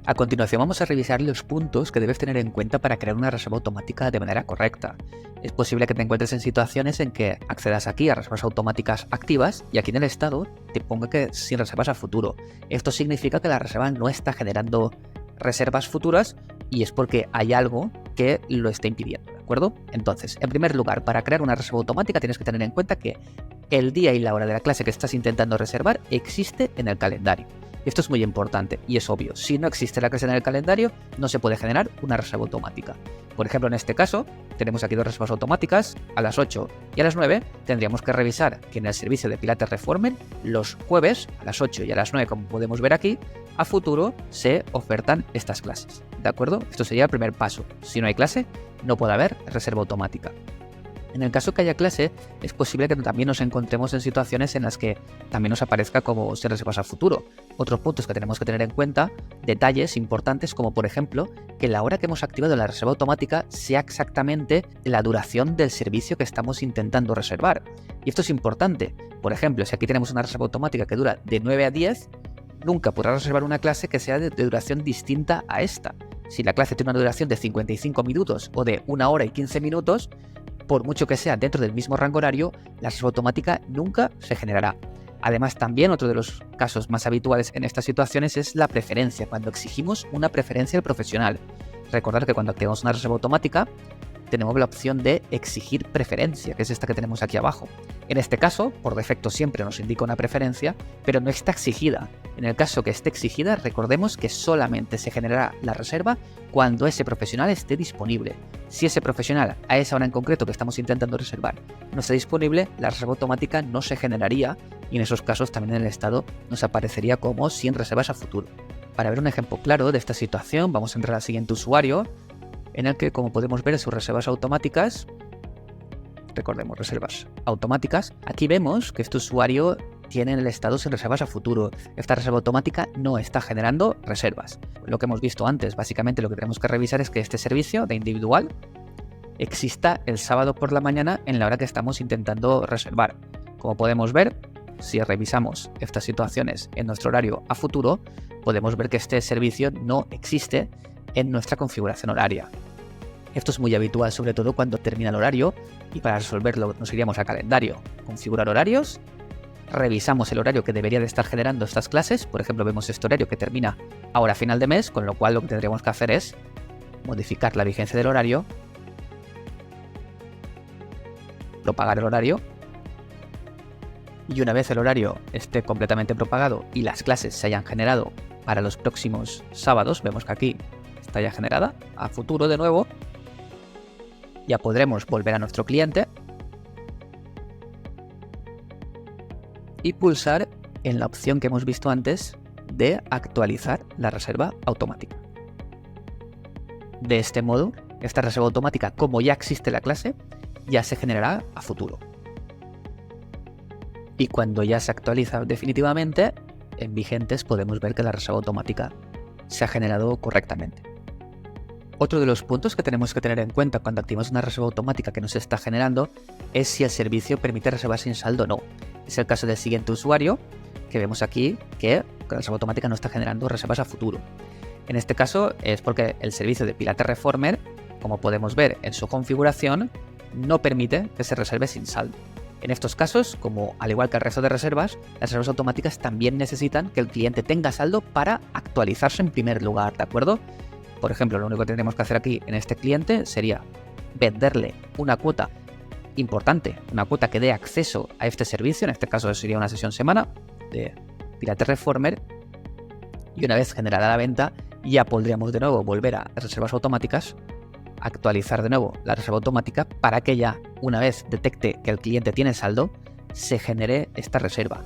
A continuación vamos a revisar los puntos que debes tener en cuenta para crear una reserva automática de manera correcta. Es posible que te encuentres en situaciones en que accedas aquí a reservas automáticas activas y aquí en el estado te ponga que sin reservas a futuro. Esto significa que la reserva no está generando reservas futuras y es porque hay algo que lo está impidiendo, ¿de acuerdo? Entonces, en primer lugar, para crear una reserva automática tienes que tener en cuenta que el día y la hora de la clase que estás intentando reservar existe en el calendario. Esto es muy importante y es obvio, si no existe la clase en el calendario, no se puede generar una reserva automática. Por ejemplo, en este caso, tenemos aquí dos reservas automáticas, a las 8 y a las 9, tendríamos que revisar que en el servicio de Pilates Reformer, los jueves, a las 8 y a las 9, como podemos ver aquí, a futuro se ofertan estas clases, ¿de acuerdo? Esto sería el primer paso. Si no hay clase, no puede haber reserva automática. En el caso que haya clase, es posible que también nos encontremos en situaciones en las que también nos aparezca como si reservas a futuro. Otros puntos que tenemos que tener en cuenta, detalles importantes como por ejemplo, que la hora que hemos activado la reserva automática sea exactamente la duración del servicio que estamos intentando reservar. Y esto es importante. Por ejemplo, si aquí tenemos una reserva automática que dura de 9 a 10, nunca podrás reservar una clase que sea de duración distinta a esta. Si la clase tiene una duración de 55 minutos o de 1 hora y 15 minutos, por mucho que sea dentro del mismo rango horario, la reserva automática nunca se generará. Además, también otro de los casos más habituales en estas situaciones es la preferencia, cuando exigimos una preferencia al profesional. Recordad que cuando activamos una reserva automática, tenemos la opción de exigir preferencia, que es esta que tenemos aquí abajo. En este caso, por defecto siempre nos indica una preferencia, pero no está exigida. En el caso que esté exigida, recordemos que solamente se generará la reserva cuando ese profesional esté disponible. Si ese profesional, a esa hora en concreto que estamos intentando reservar, no está disponible, la reserva automática no se generaría y en esos casos también en el estado nos aparecería como sin reservas a futuro. Para ver un ejemplo claro de esta situación, vamos a entrar al siguiente usuario, en el que, como podemos ver en sus reservas automáticas, recordemos reservas automáticas, aquí vemos que este usuario tiene en el estado sin reservas a futuro. Esta reserva automática no está generando reservas. Lo que hemos visto antes, básicamente lo que tenemos que revisar es que este servicio de individual exista el sábado por la mañana en la hora que estamos intentando reservar. Como podemos ver, si revisamos estas situaciones en nuestro horario a futuro, podemos ver que este servicio no existe en nuestra configuración horaria. Esto es muy habitual, sobre todo cuando termina el horario, y para resolverlo nos iríamos a calendario, configurar horarios, revisamos el horario que debería de estar generando estas clases. Por ejemplo, vemos este horario que termina ahora a final de mes, con lo cual lo que tendríamos que hacer es modificar la vigencia del horario, propagar el horario, y una vez el horario esté completamente propagado y las clases se hayan generado para los próximos sábados, vemos que aquí está ya generada, a futuro de nuevo, ya podremos volver a nuestro cliente y pulsar en la opción que hemos visto antes de actualizar la reserva automática. De este modo, esta reserva automática, como ya existe la clase, ya se generará a futuro. Y cuando ya se actualiza definitivamente, en vigentes podemos ver que la reserva automática se ha generado correctamente. Otro de los puntos que tenemos que tener en cuenta cuando activamos una reserva automática que nos está generando es si el servicio permite reservar sin saldo o no. Es el caso del siguiente usuario, que vemos aquí que la reserva automática no está generando reservas a futuro. En este caso es porque el servicio de Pilates Reformer, como podemos ver en su configuración, no permite que se reserve sin saldo. En estos casos, como al igual que el resto de reservas, las reservas automáticas también necesitan que el cliente tenga saldo para actualizarse en primer lugar, ¿de acuerdo? Por ejemplo, lo único que tendríamos que hacer aquí en este cliente sería venderle una cuota importante, una cuota que dé acceso a este servicio, en este caso sería una sesión semana de Pilates Reformer, y una vez generada la venta ya podríamos de nuevo volver a reservas automáticas, actualizar de nuevo la reserva automática para que ya una vez detecte que el cliente tiene saldo, se genere esta reserva.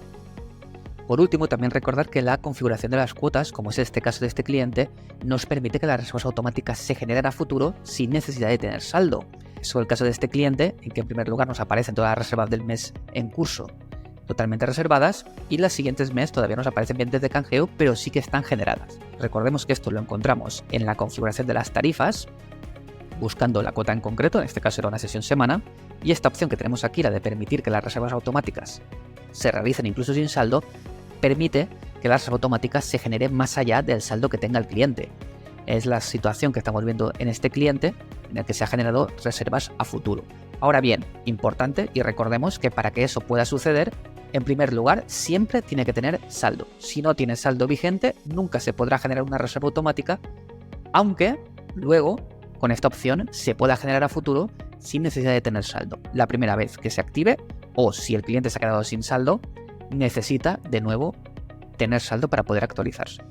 Por último, también recordar que la configuración de las cuotas, como es este caso de este cliente, nos permite que las reservas automáticas se generen a futuro sin necesidad de tener saldo. Es el caso de este cliente, en que en primer lugar nos aparecen todas las reservas del mes en curso totalmente reservadas y las siguientes mes todavía nos aparecen pendientes de canjeo, pero sí que están generadas. Recordemos que esto lo encontramos en la configuración de las tarifas, buscando la cuota en concreto, en este caso era una sesión semana, y esta opción que tenemos aquí, la de permitir que las reservas automáticas se realicen incluso sin saldo, permite que la reserva automática se genere más allá del saldo que tenga el cliente. Es la situación que estamos viendo en este cliente, en el que se ha generado reservas a futuro. Ahora bien, importante, y recordemos que para que eso pueda suceder, en primer lugar, siempre tiene que tener saldo. Si no tiene saldo vigente, nunca se podrá generar una reserva automática, aunque luego, con esta opción, se pueda generar a futuro sin necesidad de tener saldo. La primera vez que se active, o si el cliente se ha quedado sin saldo, necesita de nuevo tener saldo para poder actualizarse.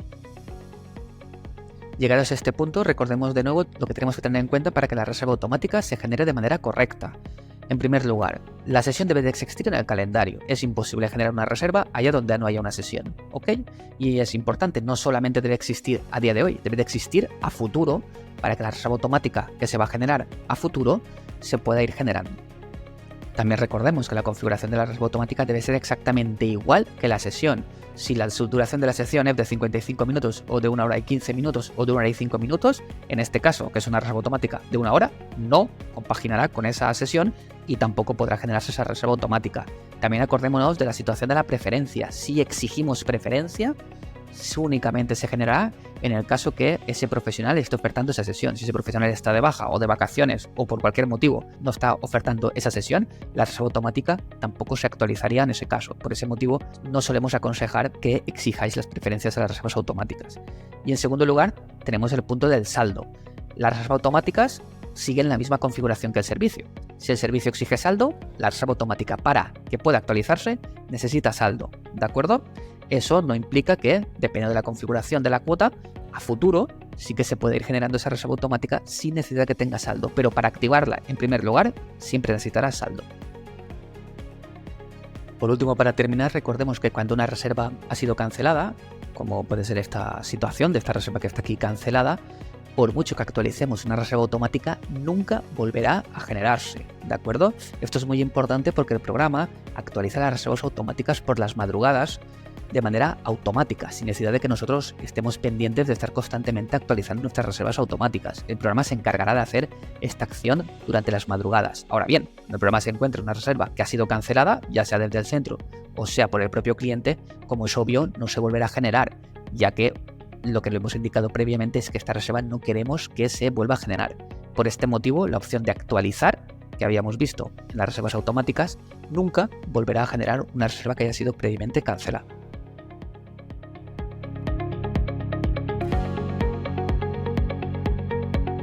Llegados a este punto, recordemos de nuevo lo que tenemos que tener en cuenta para que la reserva automática se genere de manera correcta. En primer lugar, la sesión debe de existir en el calendario. Es imposible generar una reserva allá donde no haya una sesión, ¿ok? Y es importante, no solamente debe existir a día de hoy, debe de existir a futuro para que la reserva automática que se va a generar a futuro se pueda ir generando. También recordemos que la configuración de la reserva automática debe ser exactamente igual que la sesión. Si la duración de la sesión es de 55 minutos o de 1 hora y 15 minutos o de 1 hora y 5 minutos, en este caso, que es una reserva automática de 1 hora, no compaginará con esa sesión y tampoco podrá generarse esa reserva automática. También acordémonos de la situación de la preferencia. Si exigimos preferencia, únicamente se generará en el caso que ese profesional esté ofertando esa sesión. Si ese profesional está de baja o de vacaciones o por cualquier motivo no está ofertando esa sesión, la reserva automática tampoco se actualizaría en ese caso. Por ese motivo no solemos aconsejar que exijáis las preferencias de las reservas automáticas. Y en segundo lugar tenemos el punto del saldo. Las reservas automáticas siguen la misma configuración que el servicio. Si el servicio exige saldo, la reserva automática para que pueda actualizarse necesita saldo, ¿de acuerdo? Eso no implica que, dependiendo de la configuración de la cuota, a futuro sí que se puede ir generando esa reserva automática sin necesidad de que tenga saldo, pero para activarla en primer lugar siempre necesitará saldo. Por último, para terminar, recordemos que cuando una reserva ha sido cancelada, como puede ser esta situación de esta reserva que está aquí cancelada, por mucho que actualicemos una reserva automática, nunca volverá a generarse, ¿de acuerdo? Esto es muy importante porque el programa actualiza las reservas automáticas por las madrugadas de manera automática, sin necesidad de que nosotros estemos pendientes de estar constantemente actualizando nuestras reservas automáticas. El programa se encargará de hacer esta acción durante las madrugadas. Ahora bien, cuando el programa se encuentra una reserva que ha sido cancelada, ya sea desde el centro o sea por el propio cliente, como es obvio, no se volverá a generar, ya que lo que le hemos indicado previamente es que esta reserva no queremos que se vuelva a generar. Por este motivo, la opción de actualizar, que habíamos visto en las reservas automáticas, nunca volverá a generar una reserva que haya sido previamente cancelada.